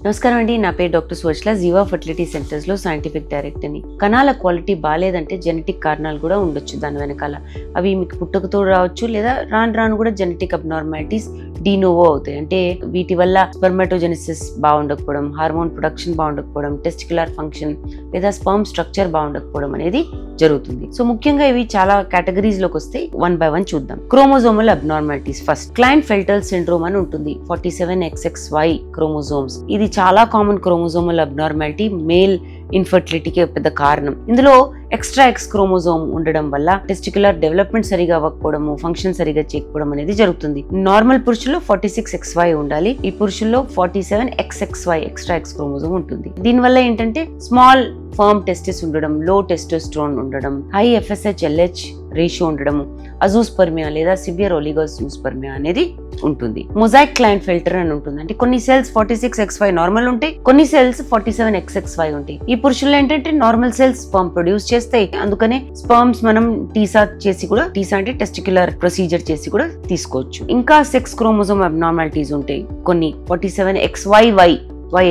నమస్కారం అండి, నా పేరు డాక్టర్ సువర్చల. జీవా ఫర్టిలిటీ సెంటర్స్ లో సైంటిఫిక్ డైరెక్టర్ని. కణాల క్వాలిటీ బాగాలేదంటే జెనెటిక్ కారణాలు కూడా ఉండొచ్చు దాని వెనకాల. అవి మీకు పుట్టుకతో రావచ్చు, లేదా రాను రాను కూడా జెనెటిక్ అబ్నార్మాలిటీస్ డీనోవో అవుతాయి. అంటే వీటి వల్ల స్పెర్మాటోజెనిసిస్ బాగుండకపోవడం, హార్మోన్ ప్రొడక్షన్ బాగుండకపోవడం, టెస్టిక్యులర్ ఫంక్షన్ లేదా స్పర్మ్ స్ట్రక్చర్ బాగుండకపోవడం అనేది జరుగుతుంది. సో ముఖ్యంగా ఇవి చాలా కేటగిరీస్ లోకి వస్తే వన్ బై వన్ చూద్దాం. Chromosomal abnormalities. First Klinefelter syndrome అని ఉంటుంది. 47XXY chromosomes. ఇది చాలా కామన్ క్రోమోజోమల్ అబ్నార్మాలిటీ. మేల్ ఇన్ఫర్టిలిటీకి పెద్ద కారణం. ఇందులో ఎక్స్ట్రా ఎక్స్ క్రోమోజోమ్ ఉండడం వల్ల టెస్టిక్యులర్ డెవలప్మెంట్ సరిగా అవ్వకపోవడము, ఫంక్షన్ సరిగా చేయకపోవడం అనేది జరుగుతుంది. నార్మల్ పురుషుల్లో 46XY ఉండాలి. ఈ పురుషుల్లో 47XXY ఎక్స్ట్రా ఎక్స్ క్రోమోజోమ్ ఉంటుంది. దీనివల్ల ఏంటంటే స్మాల్ ఫర్మ్ టెస్టిస్ ఉండడం, లో టెస్టోస్టెరాన్ ఉండడం, హై FSH-LH రేషియో ఉండడం, అజూస్పర్మియా లేదా సివియర్ ఒలిగోజూస్పర్మియా అనేది ఉంటుంది. మొజాయిక్ క్లైన్ఫెల్టర్ అని ఉంటుంది. అంటే కొన్ని సెల్స్ 46XY నార్మల్ ఉంటాయి, కొన్ని సెల్స్ 47XXY ఉంటాయి. ఈ పురుషుల్లో ఏంటంటే నార్మల్ సెల్స్ స్పర్మ్ ప్రొడ్యూస్ చేస్తాయి. అందుకనే స్పర్మ్స్ మనం టీసా చేసి కూడా, టీసా అంటే టెస్టిక్యులర్ ప్రొసీజర్ చేసి కూడా తీసుకోవచ్చు. ఇంకా సెక్స్ క్రోమోజోమ్ అబ్నార్మాలిటీస్ ఉంటాయి. కొన్ని 47XYY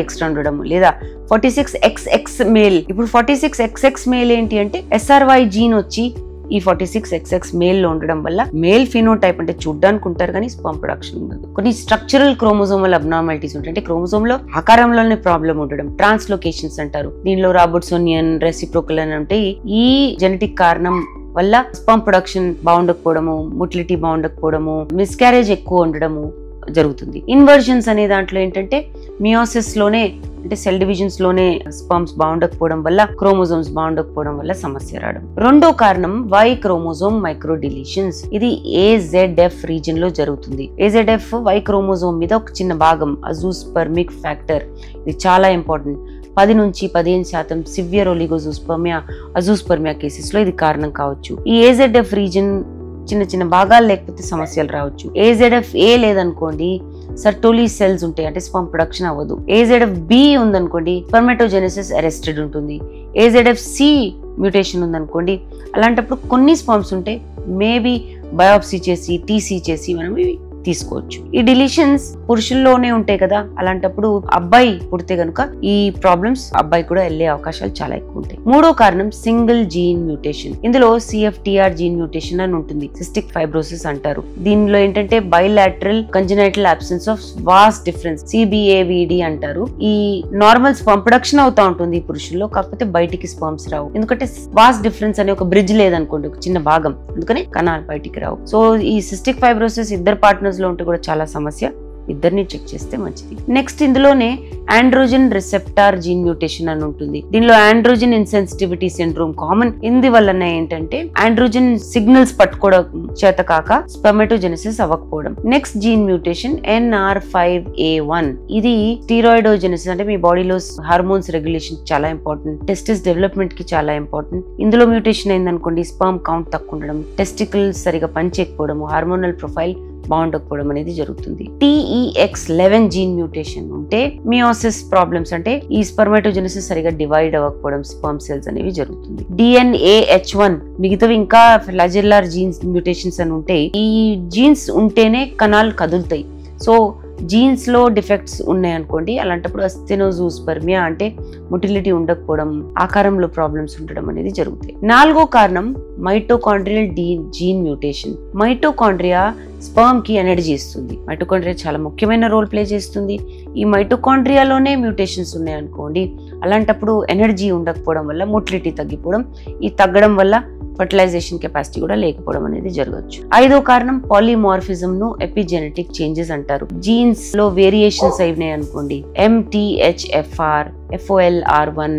ఎక్స్ట్రా ఉండడం, లేదా 46XX మేల్. ఇప్పుడు 46XX మేల్ ఏంటి అంటే SRY జీన్ వచ్చి ఈ 46XX మేల్ లో ఉండడం వల్ల మేల్ ఫినోటైప్ అంటే చూడ్డానికి ఉంటారు కానీ స్పర్మ్ ప్రొడక్షన్ ఉండదు. కొన్ని స్ట్రక్చరల్ క్రోమోజోమల్ అబ్నార్మాలిటీస్ ఉంటాయి. అంటే క్రోమోజోమ్ లో ఆకారంలోనే ప్రాబ్లం ఉండడం, ట్రాన్స్లోకేషన్స్ అంటారు. దీనిలో రాబర్ట్సోనియన్, రెసిప్రోకల్ అని ఉంటాయి. ఈ జెనెటిక్ కారణం వల్ల స్పర్మ్ ప్రొడక్షన్ బాగుండకపోవడము, మొటిలిటీ బాగుండకపోవడము, మిస్క్యారేజ్ ఎక్కువ ఉండడము జరుగుతుంది. ఇన్వర్జన్స్ అనే దాంట్లో ఏంటంటే మియోసిస్ లోనే, అంటే సెల్ డివిజన్స్ లోనే స్పర్మ్స్ బాగుండకపోవడం వల్ల, క్రోమోజోమ్స్ బాగుండకపోవడం వల్ల సమస్య రావడం. రెండో కారణం Y క్రోమోజోమ్ మైక్రో డిలీషన్స్. ఇది AZF రీజన్ లో జరుగుతుంది. AZF Y క్రోమోజోమ్ మీద ఒక చిన్న భాగం, అజూస్పర్మిక్ ఫ్యాక్టర్. ఇది చాలా ఇంపార్టెంట్. 10 నుంచి 15% సివియర్ ఒలిగోజూస్పర్మియా, అజూస్పర్మియా కేసెస్ లో ఇది కారణం కావచ్చు. ఈ AZF రీజన్ చిన్న చిన్న భాగాలు లేకపోతే సమస్యలు రావచ్చు. AZF-A లేదనుకోండి, సర్టోలీ సెల్స్ ఉంటాయి, అంటే స్పర్మ్ ప్రొడక్షన్ అవ్వదు. AZF-B ఉందనుకోండి, స్పెర్మాటోజెనిసిస్ అరెస్టెడ్ ఉంటుంది. AZF-C మ్యూటేషన్ ఉందనుకోండి, అలాంటప్పుడు కొన్ని స్పర్మ్స్ ఉంటాయి, మేబీ బయాప్సీ చేసి, TC చేసి మనం ఇవి తీసుకోవచ్చు. ఈ డిలీషన్స్ పురుషుల్లోనే ఉంటాయి కదా, అలాంటప్పుడు అబ్బాయి పుడితే గనుక ఈ ప్రాబ్లమ్స్ అబ్బాయి కూడా వెళ్లే అవకాశాలు చాలా ఎక్కువ ఉంటాయి. మూడో కారణం సింగిల్ జీన్ మ్యూటేషన్. ఇందులో CFTR జీన్ మ్యూటేషన్ అని ఉంటుంది. సిస్టిక్ ఫైబ్రోసిస్ అంటారు. దీనిలో ఏంటంటే bilateral congenital absence of vas deferens, CBAVD అంటారు. ఈ నార్మల్ స్పర్మ్ ప్రొడక్షన్ అవుతా ఉంటుంది ఈ పురుషుల్లో, కాకపోతే బయటికి స్పర్మ్స్ రావు. ఎందుకంటే వాస్ట్ డిఫరెన్స్ అనే ఒక బ్రిడ్జ్ లేదనుకోండి, ఒక చిన్న భాగం, అందుకని కణాలు బయటికి రావు. సో ఈ సిస్టిక్ ఫైబ్రోసిస్ ఇద్దరు పార్ట్నర్స్ లో ఉంటే కూడా చాలా సమస్య. ఇద్దరిని చెక్ చేస్తే మంచిది. నెక్స్ట్ ఇందులోనే ఆండ్రోజన్ రిసెప్టార్ జీన్ మ్యూటేషన్ అని ఉంటుంది. దీనిలో ఆండ్రోజన్ ఇన్సెన్సిటివిటీ సిండ్రోమ్ కామన్. ఇందువలన ఏంటంటే ఆండ్రోజన్ సిగ్నల్స్ పట్టుకోవడం చేత కాక స్పెర్మాటోజెనిసిస్ అవ్వకపోవడం. Next gene mutation NR5A1. ఇది స్టీరాయిడోజెనిసిస్, అంటే మీ బాడీలో హార్మోన్స్ రెగ్యులేషన్ చాలా ఇంపార్టెంట్, టెస్టిస్ డెవలప్మెంట్ కి చాలా ఇంపార్టెంట్. ఇందులో మ్యూటేషన్ అయిందనుకోండి, స్పర్మ్ కౌంట్ తక్కువ ఉండడం, టెస్టికల్స్ సరిగా పనిచేయకపోవడము, హార్మోనల్ ప్రొఫైల్ బాగుండకపోవడం అనేది జరుగుతుంది. TEX11 జీన్ మ్యూటేషన్ ఉంటే మియోసిస్ ప్రాబ్లమ్స్, అంటే ఈ స్పెర్మాటోజెనిసిస్ సరిగా డివైడ్ అవ్వకపోవడం, స్పర్మ్ సెల్స్ అనేవి జరుగుతుంది. DNAH1 మిగతావి ఇంకా ఫ్లాజెల్లార్ జీన్స్ మ్యూటేషన్స్ అని ఉంటాయి. ఈ జీన్స్ ఉంటేనే కణాలు కదులుతాయి. సో జీన్స్ లో డిఫెక్ట్స్ ఉన్నాయనుకోండి, అలాంటప్పుడు అస్థెనోజూస్పర్మియా అంటే మొటిలిటీ ఉండకపోవడం, ఆకారంలో ప్రాబ్లమ్స్ ఉండడం అనేది జరుగుతాయి. నాలుగో కారణం mitochondrial gene mutation. Mitochondria sperm కి ఎనర్జీ ఇస్తుంది. మైటోకాండ్రియా చాలా ముఖ్యమైన రోల్ ప్లే చేస్తుంది. ఈ మైటోకాండ్రియాలోనే మ్యూటేషన్స్ ఉన్నాయనుకోండి, అలాంటప్పుడు ఎనర్జీ ఉండకపోవడం వల్ల మొటిలిటీ తగ్గిపోవడం, ఈ తగ్గడం వల్ల ఫర్టిలైజేషన్ కెపాసిటీ కూడా లేకపోవడం అనేది జరగచ్చు. ఐదో కారణం పాలిమార్ఫిజం ను ఎపిజెనెటిక్ చేంజెస్ అంటారు. జీన్స్ లో వేరియేషన్స్ అయినాయి అనుకోండి, MTHFR, FOLR1,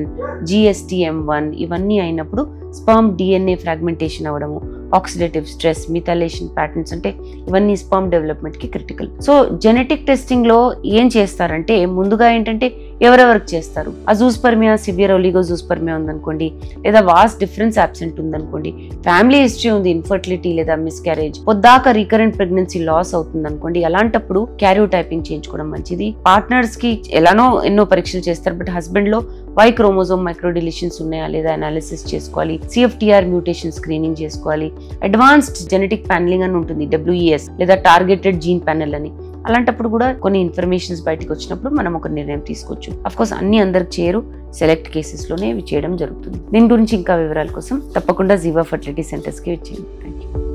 GSTM1 ఇవన్నీ అయినప్పుడు స్పర్మ్ DNA ఫ్రాగ్మెంటేషన్ అవ్వడము, ఆక్సిడేటివ్ స్ట్రెస్, మిథైలేషన్ ప్యాటర్న్స్, అంటే ఇవన్నీ స్పర్మ్ డెవలప్మెంట్ కి క్రిటికల్. సో జెనెటిక్ టెస్టింగ్ లో ఏం చేస్తారంటే, ముందుగా ఏంటంటే ఎవరెవరికి చేస్తారు, అజూస్పర్మియా, సివియర్ ఒలిగోజూస్పర్మియా ఉందనుకోండి, లేదా వాస్ట్ డిఫరెన్స్ అబ్సెంట్ ఉందనుకోండి, ఫ్యామిలీ హిస్టరీ ఉంది, ఇన్ఫర్టిలిటీ లేదా మిస్క్యారేజ్, పొద్దాక రీకరెంట్ ప్రెగ్నెన్సీ లాస్ అవుతుంది అనుకోండి, అలాంటప్పుడు క్యారియోటైపింగ్ చేయించుకోవడం మంచిది. పార్ట్నర్స్ కి ఎలానో ఎన్నో పరీక్షలు చేస్తారు, బట్ హస్బెండ్ లో Y క్రోమోజోమ్ మైక్రో డిలీషన్స్ ఉన్నాయా లేదా అనాలిసిస్ చేసుకోవాలి. CFTR మ్యూటేషన్ స్క్రీనింగ్ చేసుకోవాలి. అడ్వాన్స్డ్ జెనెటిక్ ప్యానలింగ్ అని ఉంటుంది, WES లేదా టార్గెటెడ్ జీన్ ప్యానెల్ అని, అలాంటప్పుడు కూడా కొన్ని ఇన్ఫర్మేషన్స్ బయటకు వచ్చినప్పుడు మనం ఒక నిర్ణయం తీసుకోవచ్చు. అఫ్ కోర్స్ అన్ని అందరికి చేయరు, సెలెక్ట్ కేసెస్ లోనే ఇవి చేయడం జరుగుతుంది. దీని గురించి ఇంకా వివరాల కోసం తప్పకుండా జీవా ఫర్టిలిటీ సెంటర్స్ కి వచ్చేయండి. Thank you.